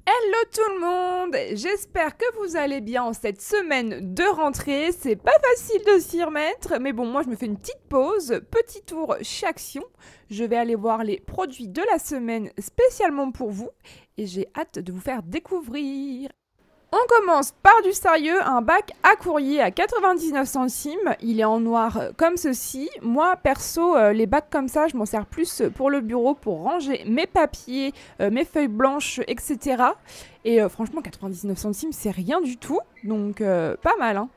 Hello tout le monde, j'espère que vous allez bien en cette semaine de rentrée. C'est pas facile de s'y remettre, mais bon, moi je me fais une petite pause, petit tour chez Action. Je vais aller voir les produits de la semaine spécialement pour vous et j'ai hâte de vous faire découvrir. On commence par du sérieux, un bac à courrier à 99 centimes. Il est en noir comme ceci. Moi, perso, les bacs comme ça, je m'en sers plus pour le bureau, pour ranger mes papiers, mes feuilles blanches, etc. Et franchement, 99 centimes, c'est rien du tout. Donc, pas mal, hein.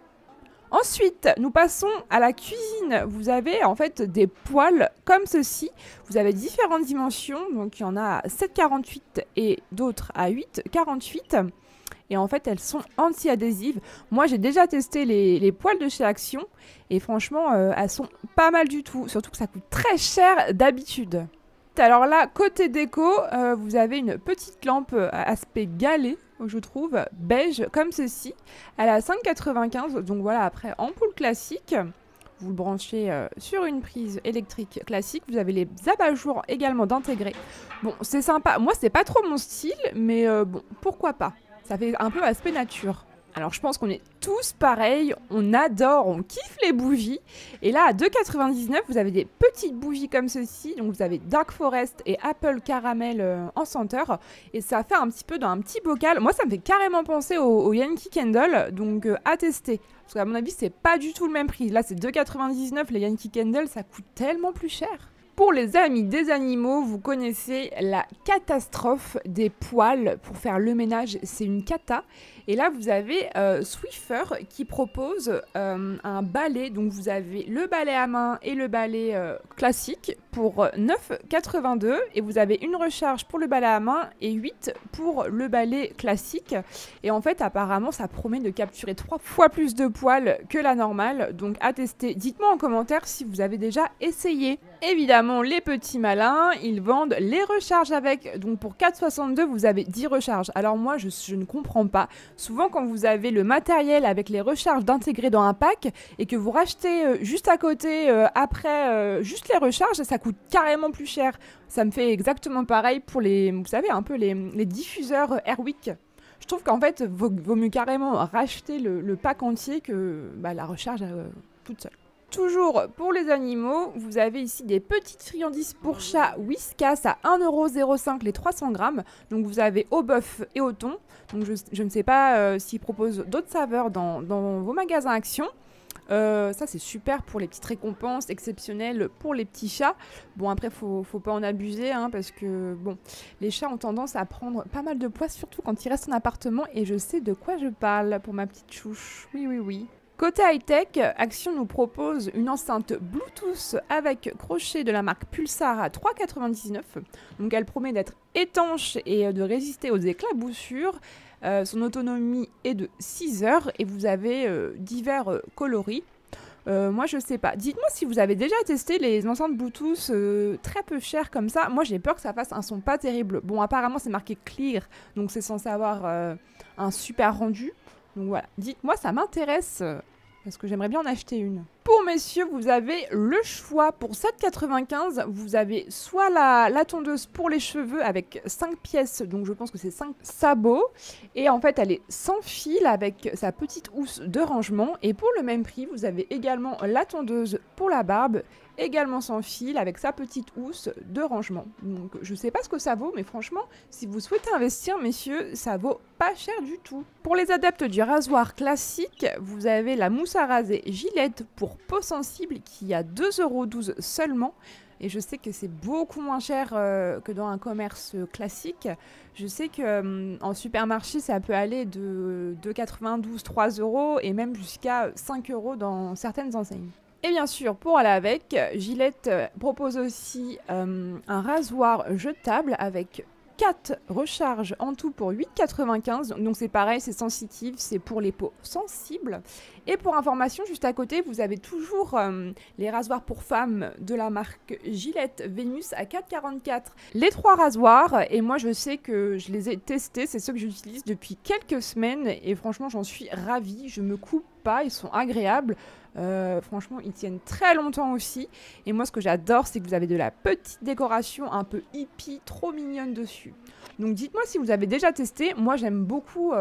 Ensuite, nous passons à la cuisine. Vous avez en fait des poêles comme ceci. Vous avez différentes dimensions. Donc, il y en a à 7,48 et d'autres à 8,48. Et en fait, elles sont anti-adhésives. Moi, j'ai déjà testé les poêles de chez Action. Et franchement, elles sont pas mal du tout. Surtout que ça coûte très cher d'habitude. Alors là, côté déco, vous avez une petite lampe à aspect galet, je trouve, beige, comme ceci. Elle a 5,95. Donc voilà, après, ampoule classique. Vous le branchez sur une prise électrique classique. Vous avez les abat-jours également d'intégrer. Bon, c'est sympa. Moi, c'est pas trop mon style, mais bon, pourquoi pas. Ça fait un peu aspect nature. Alors je pense qu'on est tous pareils, on adore, on kiffe les bougies. Et là à 2,99 vous avez des petites bougies comme ceci. Donc vous avez Dark Forest et Apple Caramel en senteur. Et ça fait un petit peu dans un petit bocal. Moi ça me fait carrément penser au Yankee Candle. Donc à tester. Parce qu'à mon avis c'est pas du tout le même prix. Là c'est 2,99 les Yankee Candle, ça coûte tellement plus cher. Pour les amis des animaux, vous connaissez la catastrophe des poils pour faire le ménage, c'est une cata. Et là, vous avez Swiffer qui propose un balai. Donc, vous avez le balai à main et le balai classique pour 9,82. Et vous avez une recharge pour le balai à main et 8 pour le balai classique. Et en fait, apparemment, ça promet de capturer 3 fois plus de poils que la normale. Donc, à tester. Dites-moi en commentaire si vous avez déjà essayé. Évidemment, les petits malins, ils vendent les recharges avec. Donc, pour 4,62, vous avez 10 recharges. Alors, moi, je ne comprends pas. Souvent, quand vous avez le matériel avec les recharges d'intégrer dans un pack et que vous rachetez juste à côté, après, juste les recharges, ça coûte carrément plus cher. Ça me fait exactement pareil pour les, vous savez, un peu les diffuseurs Airwick. Je trouve qu'en fait, vaut mieux carrément racheter le pack entier que la recharge toute seule. Toujours pour les animaux, vous avez ici des petites friandises pour chat Whiskas à 1,05€ les 300 grammes. Donc vous avez au bœuf et au thon. Donc je ne sais pas s'ils proposent d'autres saveurs dans vos magasins Action. Ça c'est super pour les petites récompenses exceptionnelles pour les petits chats. Bon après faut pas en abuser hein, parce que bon les chats ont tendance à prendre pas mal de poids surtout quand ils restent en appartement et je sais de quoi je parle pour ma petite chouche. Oui. Côté high-tech, Action nous propose une enceinte Bluetooth avec crochet de la marque Pulsar à 3,99. Donc elle promet d'être étanche et de résister aux éclaboussures. Son autonomie est de 6 heures et vous avez divers coloris. Moi je sais pas. Dites-moi si vous avez déjà testé les enceintes Bluetooth très peu chères comme ça. Moi j'ai peur que ça fasse un son pas terrible. Bon apparemment c'est marqué clear, donc c'est censé avoir un super rendu. Donc voilà, dites-moi, ça m'intéresse parce que j'aimerais bien en acheter une. Pour messieurs, vous avez le choix. Pour 7,95, vous avez soit la tondeuse pour les cheveux avec 5 pièces, donc je pense que c'est 5 sabots. Et en fait, elle est sans fil avec sa petite housse de rangement. Et pour le même prix, vous avez également la tondeuse pour la barbe, également sans fil avec sa petite housse de rangement. Donc je sais pas ce que ça vaut, mais franchement, si vous souhaitez investir, messieurs, ça vaut pas cher du tout. Pour les adeptes du rasoir classique, vous avez la mousse à raser Gillette pour peau sensible qui a 2,12€ seulement. Et je sais que c'est beaucoup moins cher que dans un commerce classique. Je sais qu'en supermarché, ça peut aller de 2,92€, 3€ et même jusqu'à 5€ dans certaines enseignes. Et bien sûr, pour aller avec, Gillette propose aussi un rasoir jetable avec 4 recharges en tout pour 8,95. Donc c'est pareil, c'est sensitif, c'est pour les peaux sensibles. Et pour information, juste à côté, vous avez toujours les rasoirs pour femmes de la marque Gillette Vénus à 4,44. Les 3 rasoirs, et moi je sais que je les ai testés, c'est ceux que j'utilise depuis quelques semaines et franchement j'en suis ravie, je me coupe pas, ils sont agréables. Franchement, ils tiennent très longtemps aussi. Et moi, ce que j'adore, c'est que vous avez de la petite décoration un peu hippie, trop mignonne dessus. Donc dites-moi si vous avez déjà testé. Moi, j'aime beaucoup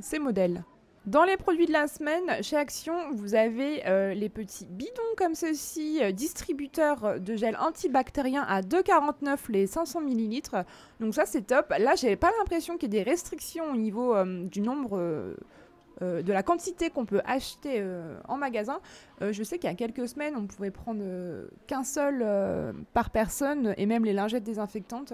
ces modèles. Dans les produits de la semaine, chez Action, vous avez les petits bidons comme ceci, distributeurs de gel antibactérien à 2,49 les 500 ml. Donc ça, c'est top. Là, j'avais pas l'impression qu'il y ait des restrictions au niveau du nombre de la quantité qu'on peut acheter en magasin. Je sais qu'il y a quelques semaines, on pouvait prendre qu'un seul par personne et même les lingettes désinfectantes.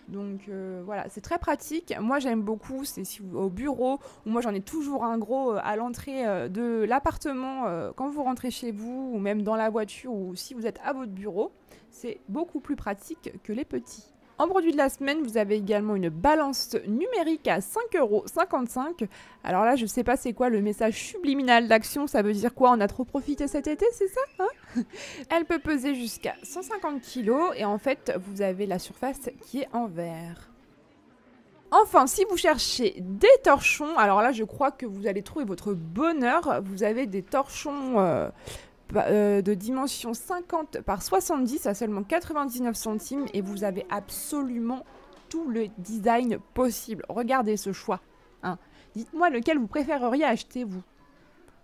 Donc voilà, c'est très pratique. Moi, j'aime beaucoup, c'est si vous, au bureau, ou moi j'en ai toujours un gros à l'entrée de l'appartement quand vous rentrez chez vous, ou même dans la voiture, ou si vous êtes à votre bureau. C'est beaucoup plus pratique que les petits. En produit de la semaine, vous avez également une balance numérique à 5,55 €. Alors là, je ne sais pas c'est quoi le message subliminal d'Action, ça veut dire quoi? On a trop profité cet été, c'est ça hein? Elle peut peser jusqu'à 150 kg et en fait, vous avez la surface qui est en verre. Enfin, si vous cherchez des torchons, alors là, je crois que vous allez trouver votre bonheur. Vous avez des torchons de dimension 50 par 70 à seulement 99 centimes et vous avez absolument tout le design possible. Regardez ce choix. Hein. Dites-moi lequel vous préféreriez acheter, vous.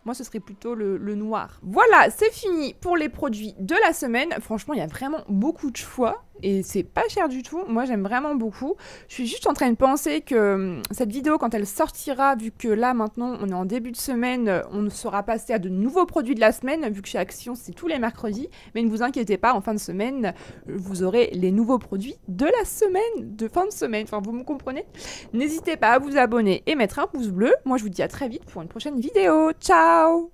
Moi, ce serait plutôt le noir. Voilà, c'est fini pour les produits de la semaine. Franchement, il y a vraiment beaucoup de choix et c'est pas cher du tout. Moi, j'aime vraiment beaucoup. Je suis juste en train de penser que cette vidéo, quand elle sortira, vu que là, maintenant, on est en début de semaine, on sera passé à de nouveaux produits de la semaine, vu que chez Action, c'est tous les mercredis. Mais ne vous inquiétez pas, en fin de semaine, vous aurez les nouveaux produits de la semaine, de fin de semaine. Enfin, vous me comprenez? N'hésitez pas à vous abonner et mettre un pouce bleu. Moi, je vous dis à très vite pour une prochaine vidéo. Ciao!